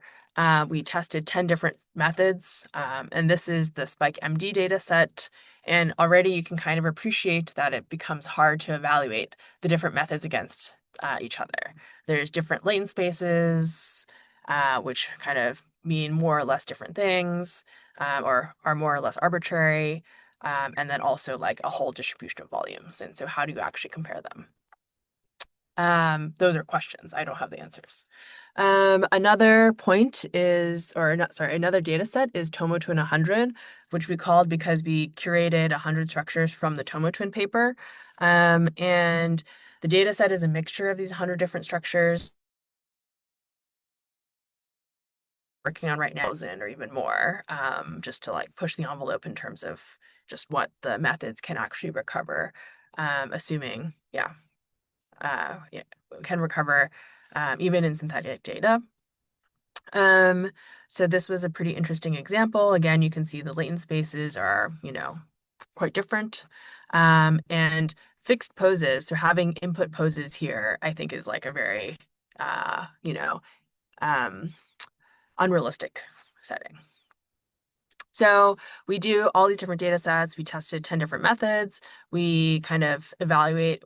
We tested 10 different methods, and this is the Spike MD data set. And already you can kind of appreciate that it becomes hard to evaluate the different methods against each other. There's different latent spaces, which kind of mean more or less different things, or are more or less arbitrary, and then also like a whole distribution of volumes. And so how do you actually compare them? Those are questions. I don't have the answers. Another point is, another data set is TomoTwin 100, which we called because we curated 100 structures from the TomoTwin paper. And the data set is a mixture of these 100 different structures. Working on right now, or even more, just to like push the envelope in terms of just what the methods can actually recover, assuming, can recover even in synthetic data. So this was a pretty interesting example. Again, you can see the latent spaces are, quite different. And fixed poses, so having input poses here, I think is like a very, unrealistic setting. So we do all these different data sets. We tested 10 different methods. We kind of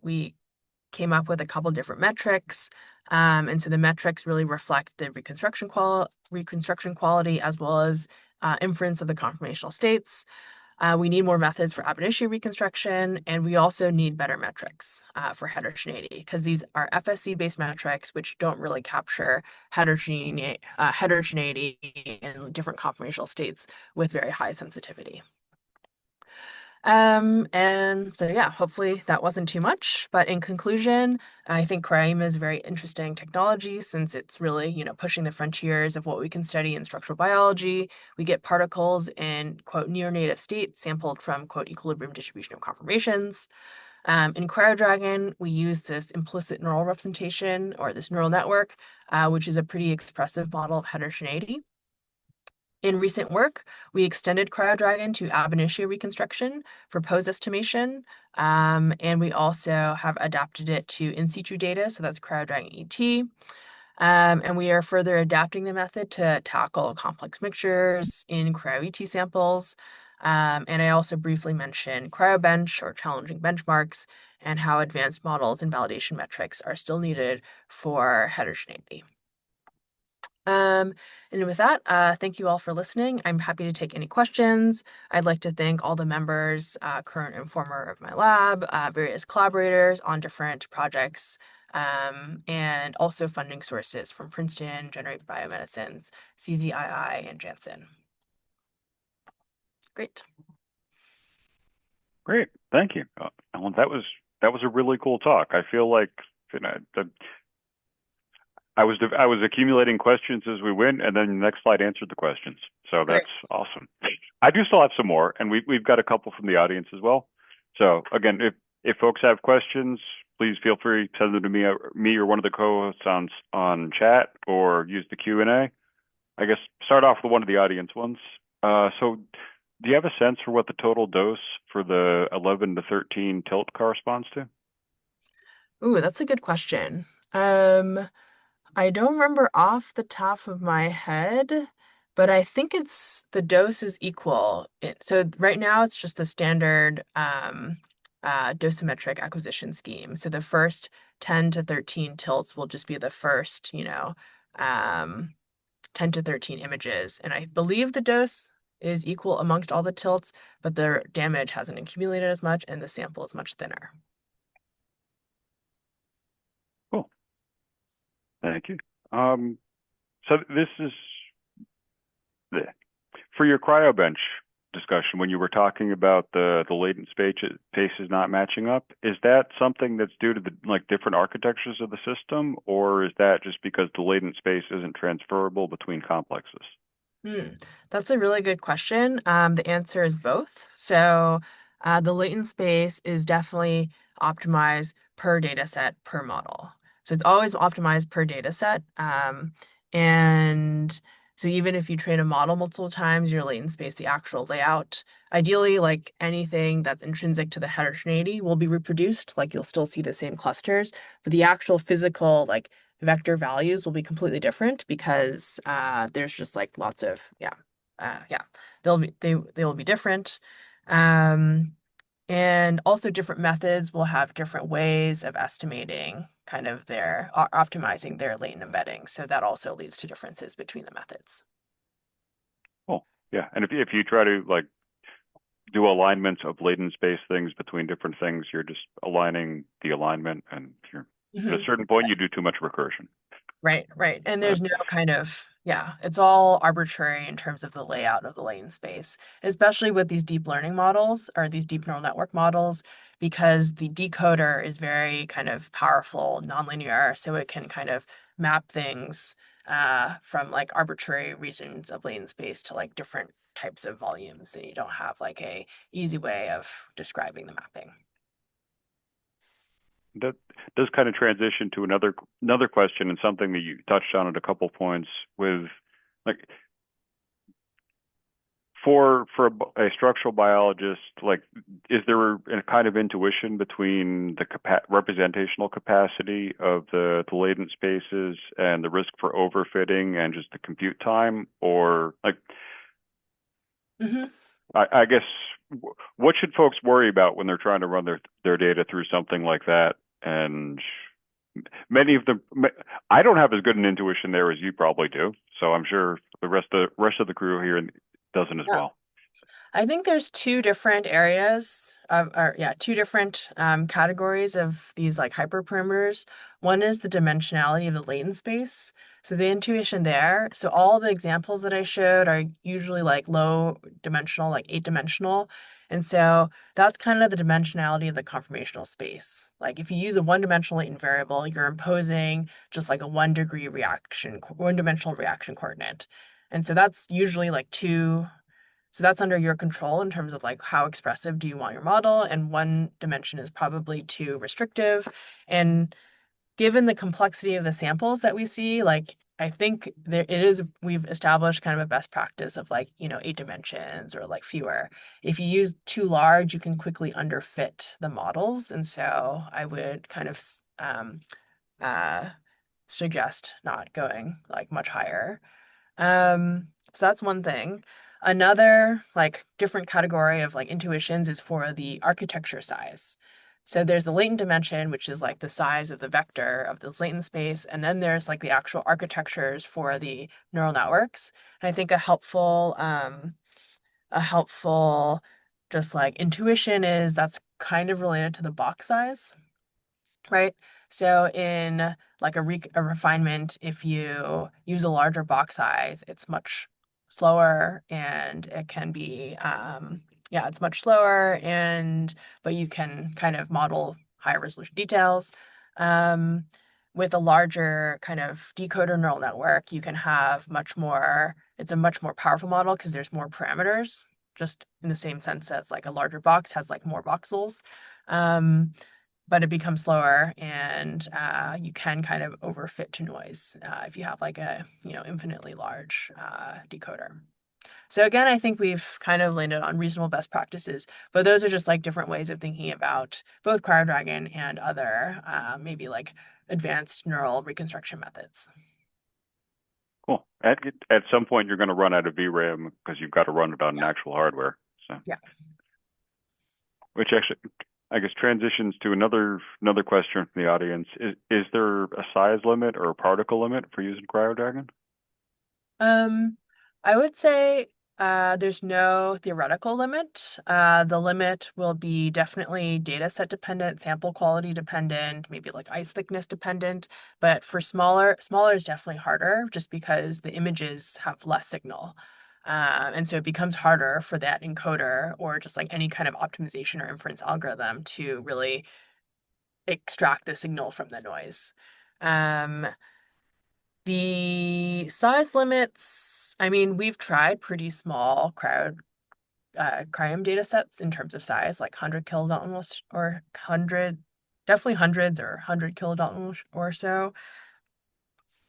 we came up with a couple different metrics. And so the metrics really reflect the reconstruction quality as well as inference of the conformational states. We need more methods for ab initio reconstruction, and we also need better metrics for heterogeneity, because these are FSC-based metrics which don't really capture heterogeneity in different conformational states with very high sensitivity. And so hopefully that wasn't too much, but in conclusion, I think cryo-EMA is a very interesting technology since it's really, pushing the frontiers of what we can study in structural biology. We get particles in, quote, near native state sampled from, quote, equilibrium distribution of conformations. In CryoDragon, we use this implicit neural representation or this neural network, which is a pretty expressive model of heterogeneity. In recent work, we extended CryoDragon to ab initio reconstruction for pose estimation, and we also have adapted it to in situ data, so that's CryoDragon ET. And we are further adapting the method to tackle complex mixtures in cryo-ET samples. And I also briefly mentioned cryobench or challenging benchmarks and how advanced models and validation metrics are still needed for heterogeneity. And with that, thank you all for listening. I'm happy to take any questions. I'd like to thank all the members, current and former of my lab, various collaborators on different projects, and also funding sources from Princeton, Generate Biomedicines, CZII, and Janssen. Great. Great, thank you. Ellen, that was a really cool talk. I feel like, you know, I was accumulating questions as we went, and then the next slide answered the questions. So that's awesome. I do still have some more, and we've got a couple from the audience as well. So again, if folks have questions, please feel free to send them to me or one of the co-hosts on chat, or use the Q&A. I guess start off with one of the audience ones. So do you have a sense for what the total dose for the 11 to 13 tilt corresponds to? Ooh, that's a good question. I don't remember off the top of my head, but I think it's the dose is equal. So right now it's just the standard dosimetric acquisition scheme. So the first 10 to 13 tilts will just be the first, 10 to 13 images. And I believe the dose is equal amongst all the tilts, but the damage hasn't accumulated as much and the sample is much thinner. Cool. Thank you. So this is for your cryobench discussion, when you were talking about the latent spaces not matching up. Is that something that's due to the different architectures of the system, or is that just because the latent space isn't transferable between complexes? That's a really good question. The answer is both. So the latent space is definitely optimized per data set, per model. So it's always optimized per data set. And so even if you train a model multiple times, your latent space, the actual layout, ideally, like anything that's intrinsic to the heterogeneity will be reproduced. Like you'll still see the same clusters, but the actual physical, vector values will be completely different because there's just lots of they will be different, and also different methods will have different ways of estimating kind of their optimizing their latent embedding. So that also leads to differences between the methods. Cool. Yeah, and if you try to do alignments of latent space things between different things, you're just aligning the alignment, and if you're at a certain point, you do too much recursion. Right. And there's no kind of, it's all arbitrary in terms of the layout of the latent space, especially with these deep learning models or these deep neural network models, because the decoder is very kind of powerful, nonlinear, so it can kind of map things from arbitrary regions of latent space to different types of volumes, and you don't have a easy way of describing the mapping. That does kind of transition to another question, and something that you touched on at a couple points with, for a structural biologist, is there a kind of intuition between the representational capacity of the latent spaces and the risk for overfitting and just the compute time, or I guess what should folks worry about when they're trying to run their data through something like that? And many of them, I don't have as good an intuition there as you probably do, so I'm sure the rest of the crew here doesn't as well. I think there's two different areas two different categories of these hyperparameters. One is the dimensionality of the latent space. So the intuition there, so all the examples that I showed are usually low dimensional, 8-dimensional. And so that's kind of the dimensionality of the conformational space. If you use a one-dimensional latent variable, you're imposing just a 1-dimensional reaction coordinate. And so that's usually 2 So that's under your control in terms of like how expressive do you want your model, and one dimension is probably too restrictive. And given the complexity of the samples that we see, like I think we've established kind of a best practice of like, 8 dimensions or like fewer. If you use too large, you can quickly underfit the models. And so I would kind of uh, suggest not going like much higher. So that's one thing. Another like different category of like intuitions is for the architecture size. So there's the latent dimension, which is like the size of the vector of this latent space, and then there's like the actual architectures for the neural networks. And I think a helpful just like intuition is that's kind of related to the box size, right? So in like a refinement, if you use a larger box size, it's much slower and it can be yeah, it's much slower, but you can kind of model higher resolution details. Um, with a larger kind of decoder neural network, you can have it's a much more powerful model because there's more parameters, just in the same sense as like a larger box has like more voxels. But it becomes slower, and you can kind of overfit to noise if you have like a infinitely large decoder. So again, I think we've kind of landed on reasonable best practices, but those are just like different ways of thinking about both CryoDragon and other maybe like advanced neural reconstruction methods. Cool. At some point, you're going to run out of VRAM because you've got to run it on Yeah. actual hardware. So, Yeah. which actually, I guess, transitions to another question from the audience. Is there a size limit or a particle limit for using CryoDragon? I would say there's no theoretical limit. The limit will be definitely data set dependent, sample quality dependent, maybe like ice thickness dependent. But for smaller is definitely harder just because the images have less signal. And so it becomes harder for that encoder or just like any kind of optimization or inference algorithm to really extract the signal from the noise. Um, the size limits, I mean, we've tried pretty small cryo data sets in terms of size, like 100 kilodalton or 100, definitely hundreds or 100 kilodalton or so.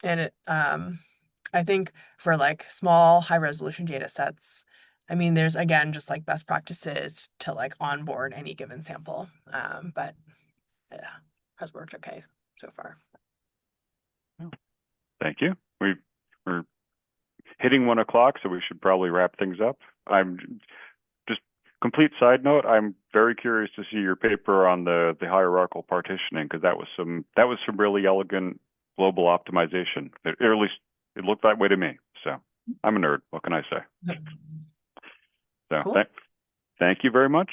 And I think for like small, high resolution data sets, I mean, there's again just like best practices to like onboard any given sample. But it has worked okay so far. Thank you. We're hitting 1 o'clock, so we should probably wrap things up. I'm just complete side note. I'm very curious to see your paper on the hierarchical partitioning because that was some really elegant global optimization. Or at least it looked that way to me. So I'm a nerd. What can I say? So Cool. thank you very much.